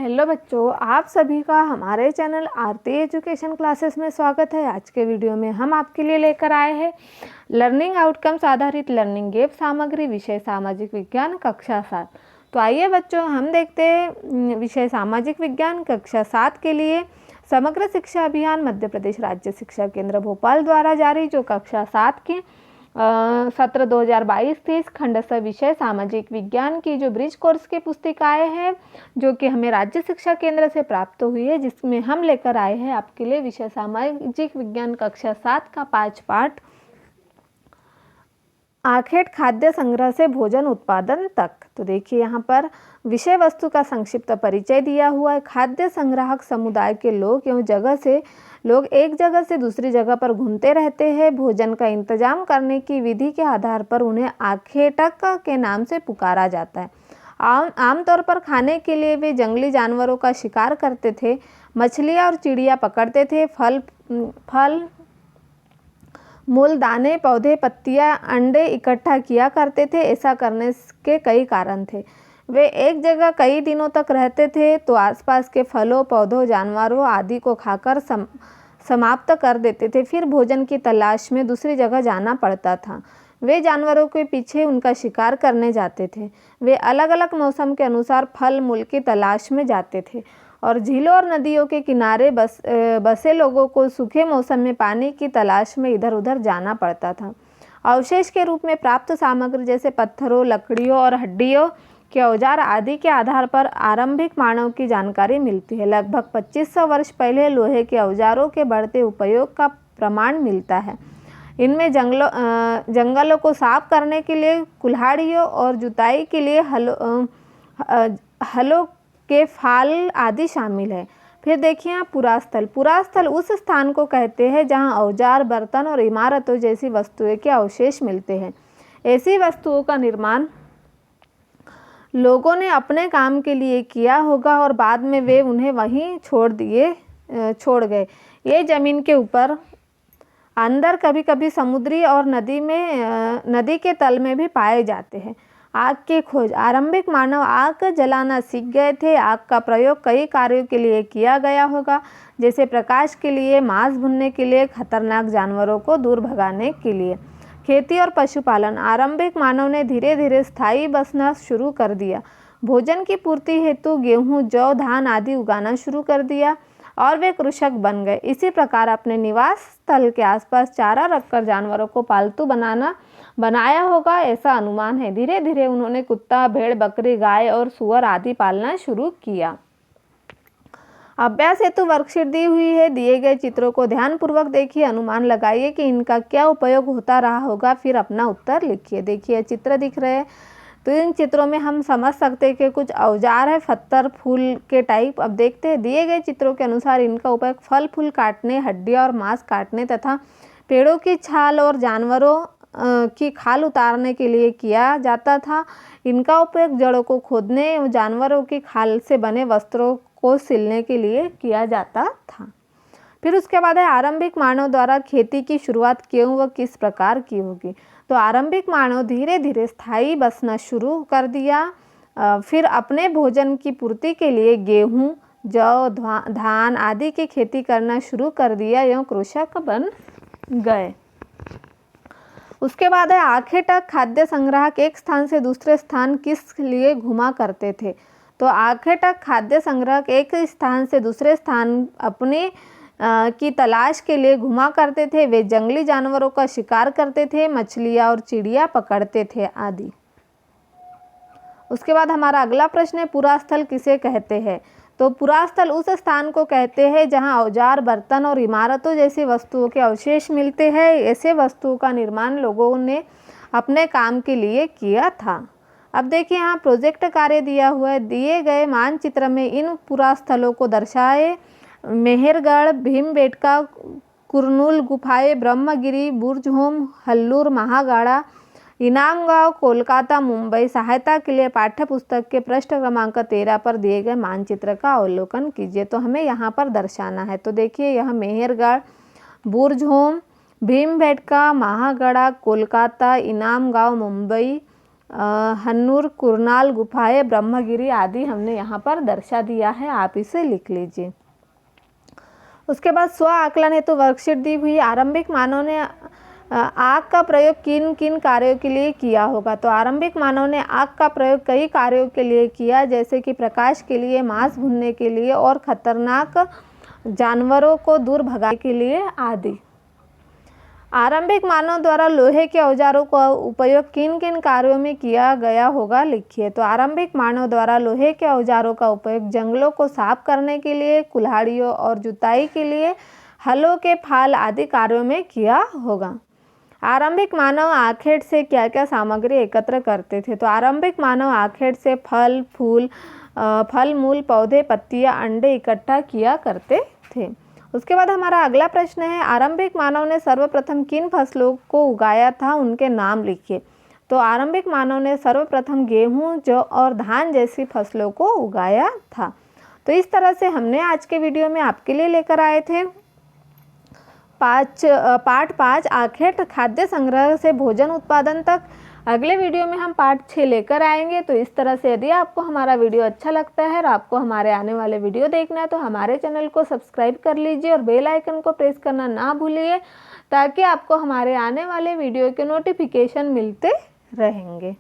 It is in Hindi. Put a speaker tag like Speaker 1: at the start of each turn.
Speaker 1: हेलो बच्चों, आप सभी का हमारे चैनल आरती एजुकेशन क्लासेस में स्वागत है। आज के वीडियो में हम आपके लिए लेकर आए हैं लर्निंग आउटकम्स आधारित लर्निंग ऐप सामग्री विषय सामाजिक विज्ञान कक्षा 7। तो आइए बच्चों, हम देखते हैं विषय सामाजिक विज्ञान कक्षा 7 के लिए समग्र शिक्षा अभियान मध्य प्रदेश राज्य शिक्षा केंद्र भोपाल द्वारा जारी जो कक्षा 7 की सत्र 2022-23 खंडस्थ विषय सामाजिक विज्ञान की जो ब्रिज कोर्स की पुस्तिकाएं हैं जो कि हमें राज्य शिक्षा केंद्र से प्राप्त हुई है, जिसमें हम लेकर आए हैं आपके लिए विषय सामाजिक विज्ञान कक्षा 7 का 5 पाठ आखेट खाद्य संग्रह से भोजन उत्पादन तक। तो देखिए यहाँ पर विषय वस्तु का संक्षिप्त परिचय दिया हुआ है। खाद्य संग्राहक समुदाय के लोग एक जगह से दूसरी जगह पर घूमते रहते हैं। भोजन का इंतजाम करने की विधि के आधार पर उन्हें आखेटक के नाम से पुकारा जाता है। आमतौर पर खाने के लिए वे जंगली जानवरों का शिकार करते थे, मछलियाँ और चिड़िया पकड़ते थे, फल मूल दाने पौधे पत्तियां अंडे इकट्ठा किया करते थे। ऐसा करने के कई कारण थे। वे एक जगह कई दिनों तक रहते थे तो आसपास के फलों पौधों जानवरों आदि को खाकर समाप्त कर देते थे। फिर भोजन की तलाश में दूसरी जगह जाना पड़ता था। वे जानवरों के पीछे उनका शिकार करने जाते थे। वे अलग अलग मौसम के अनुसार फल मूल की तलाश में जाते थे और झीलों और नदियों के किनारे बसे लोगों को सूखे मौसम में पानी की तलाश में इधर उधर जाना पड़ता था। अवशेष के रूप में प्राप्त सामग्री जैसे पत्थरों लकड़ियों और हड्डियों के औजार आदि के आधार पर आरंभिक मानव की जानकारी मिलती है। लगभग 2500 वर्ष पहले लोहे के औजारों के बढ़ते उपयोग का प्रमाण मिलता है। इनमें जंगलों को साफ करने के लिए कुल्हाड़ियों और जुताई के लिए हलों के फाल आदि शामिल है। फिर देखिए यहाँ पुरास्थल उस स्थान को कहते हैं जहाँ औजार बर्तन और इमारतों जैसी वस्तुएं के अवशेष मिलते हैं। ऐसी वस्तुओं का निर्माण लोगों ने अपने काम के लिए किया होगा और बाद में वे उन्हें वहीं छोड़ गए। ये जमीन के ऊपर अंदर कभी कभी समुद्री और नदी के तल में भी पाए जाते हैं। आग की खोज आरंभिक मानव आग जलाना सीख गए थे। आग का प्रयोग कई कार्यों के लिए किया गया होगा, जैसे प्रकाश के लिए, मांस भुनने के लिए, खतरनाक जानवरों को दूर भगाने के लिए। खेती और पशुपालन आरंभिक मानव ने धीरे धीरे स्थायी बसना शुरू कर दिया। भोजन की पूर्ति हेतु गेहूं जौ धान आदि उगाना शुरू कर दिया और वे कृषक बन गए। इसी प्रकार अपने निवास स्थल के आसपास चारा रखकर जानवरों को पालतू बनाया होगा, ऐसा अनुमान है। धीरे धीरे उन्होंने कुत्ता भेड़ बकरी गाय और सुअर आदि पालना शुरू किया। अभ्यास हेतु वर्कशीट दी हुई है। दिए गए चित्रों को ध्यानपूर्वक देखिए, अनुमान लगाइए कि इनका क्या उपयोग होता रहा होगा, फिर अपना उत्तर लिखिए। देखिए चित्र दिख रहे हैं, तो इन चित्रों में हम समझ सकते हैं कि कुछ औजार है पत्थर फूल के टाइप। अब देखते हैं दिए गए चित्रों के अनुसार इनका उपयोग फल फूल काटने, हड्डियाँ और मांस काटने तथा पेड़ों की छाल और जानवरों की खाल उतारने के लिए किया जाता था। इनका उपयोग जड़ों को खोदने और जानवरों की खाल से बने वस्त्रों को सिलने के लिए किया जाता था। फिर उसके बाद है आरंभिक मानव द्वारा खेती की शुरुआत क्यों व किस प्रकार की होगी। तो आरंभिक मानव धीरे धीरे स्थायी बसना शुरू कर दिया। फिर अपने भोजन की पूर्ति के लिए गेहूं जौ धान आदि की खेती करना शुरू कर दिया एवं कृषक बन गए। उसके बाद है आखेटक खाद्य संग्राहक एक स्थान से दूसरे स्थान किस लिए घुमा करते थे। तो आखेटक खाद्य संग्राहक एक स्थान से दूसरे स्थान अपने की तलाश के लिए घुमा करते थे। वे जंगली जानवरों का शिकार करते थे, मछलियाँ और चिड़िया पकड़ते थे आदि। उसके बाद हमारा अगला प्रश्न है पुरास्थल किसे कहते हैं। तो पुरास्थल उस स्थान को कहते हैं जहां औजार बर्तन और इमारतों जैसी वस्तुओं के अवशेष मिलते हैं। ऐसे वस्तुओं का निर्माण लोगों ने अपने काम के लिए किया था। अब देखिए यहाँ प्रोजेक्ट कार्य दिया हुआ है। दिए गए मानचित्र में इन पुरास्थलों को दर्शाए। मेहरगढ़ भीमबेटका कुरनूल गुफाएं ब्रह्मगिरी बुर्जहोम हल्लूर महागाड़ा इनामगांव कोलकाता मुंबई। सहायता के लिए पाठ्य पुस्तक के पृष्ठ क्रमांक 13 पर दिए गए मानचित्र का अवलोकन कीजिए। तो हमें यहाँ पर दर्शाना है। तो देखिए यह मेहरगढ़ बुर्जहोम भीमबेटका महागढ़ा कोलकाता इनामगांव मुंबई हन्नूर, कुरनाल गुफाएं, ब्रह्मगिरी आदि हमने यहाँ पर दर्शा दिया है, आप इसे लिख लीजिए। उसके बाद स्व आकलन हेतु वर्कशीट दी हुई। आरंभिक मानव ने आग का प्रयोग किन किन कार्यों के लिए किया होगा? तो आरंभिक मानव ने आग का प्रयोग कई कार्यों के लिए किया, जैसे कि प्रकाश के लिए, मांस भूनने के लिए और खतरनाक जानवरों को दूर भगाने के लिए आदि। आरंभिक मानव द्वारा लोहे के औजारों का उपयोग किन किन कार्यों में किया गया होगा? लिखिए। तो आरंभिक मानव द्वारा लोहे के औजारों का उपयोग जंगलों को साफ करने के लिए, कुल्हाड़ियों और जुताई के लिए, हलों के फाल आदि कार्यों में किया होगा। आरंभिक मानव आखेट से क्या क्या सामग्री एकत्र करते थे? तो आरंभिक मानव आखेट से फल, फूल, फल मूल, पौधे, पत्तियां, अंडे इकट्ठा किया करते थे। उसके बाद हमारा अगला प्रश्न है, आरंभिक मानव ने सर्वप्रथम किन फसलों को उगाया था? उनके नाम लिखिए। तो आरंभिक मानव ने सर्वप्रथम गेहूं, जौ और धान जैसी फसलों को उगाया था। तो इस तरह से हमने आज के वीडियो में आपके लिए लेकर आए थे पार्ट 5 आखेट खाद्य संग्रह से भोजन उत्पादन तक। अगले वीडियो में हम पार्ट 6 लेकर आएंगे। तो इस तरह से यदि आपको हमारा वीडियो अच्छा लगता है और आपको हमारे आने वाले वीडियो देखना है तो हमारे चैनल को सब्सक्राइब कर लीजिए और बेल आइकन को प्रेस करना ना भूलिए, ताकि आपको हमारे आने वाले वीडियो के नोटिफिकेशन मिलते रहेंगे।